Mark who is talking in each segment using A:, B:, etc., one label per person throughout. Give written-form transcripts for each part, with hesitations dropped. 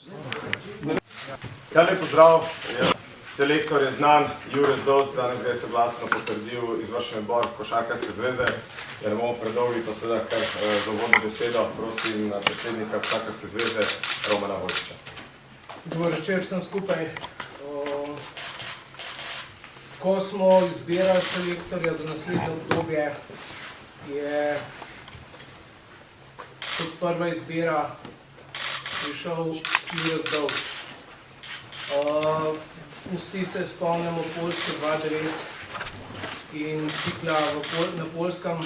A: Lep pozdrav, selektor je znan, Jure Zdovc, danes ga je soglasno potrdil izvršni odbor Košarkarske zveze. Ja ne bomo predolgi, pa seveda kar za uvodno besedo, prosim predsednika Košarkarske zveze Romana Vojčiča.
B: Dober večer vsem skupaj. Ko smo izbirali selektorja za naslednje obdobje, je kot prva izbira prišel Jure Zdovc. Vsi se spomnimo Poljske 2009 in cikla na Poljskem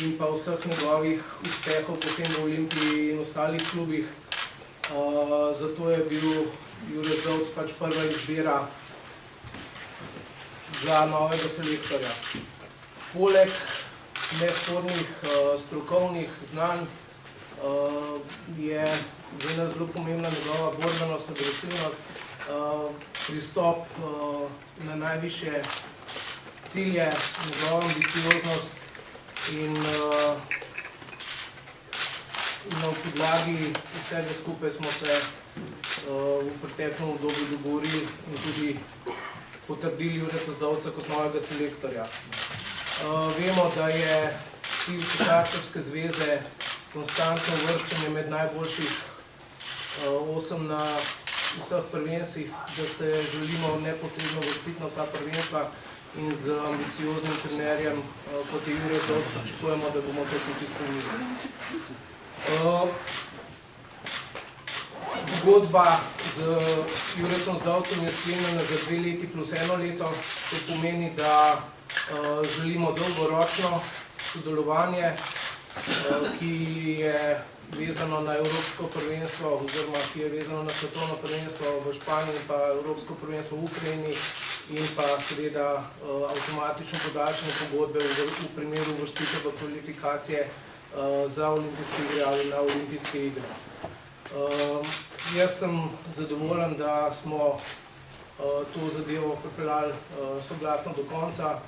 B: in pa vseh njegovih uspehov potem v Olimpiji in ostalih klubih. Zato je bil Jure Zdovc pač prva izbira za novega selektorja. Poleg nespornih strokovnih znanj je za nas zelo pomembna njegova borbenost, agresivnost, pristop na najvišje cilje, njegova ambicioznost in na podlagi vsega skupaj smo se v preteklem obdobju dogovorili in tudi potrdili Jureta Zdovca kot novega selektorja. Vemo, da je cilj Košarkarske zveze konstantno uvrščanje med najboljših 8 na vseh prvenstvih, da se želimo neposredno uvrstiti na vsa prvenstva in z ambicioznim trenerjem, kot je Jure Zdovc, pričakujemo, da bomo to tudi izpolnili. Pogodba z Juretom Zdovcem je sklenjena za 2 leti plus 1 leto. To pomeni, da želimo dolgoročno sodelovanje, ki je vezano na Evropsko prvenstvo oziroma ki je vezano na svetovno prvenstvo v Španiji in pa Evropsko prvenstvo v Ukrajini in pa seveda avtomatično podaljšanje pogodbe v primeru uvrstitve v kvalifikacije za olimpijske igre ali na olimpijske igre. Jaz sem zadovoljen, da smo to zadevo pripeljali soglasno do konca.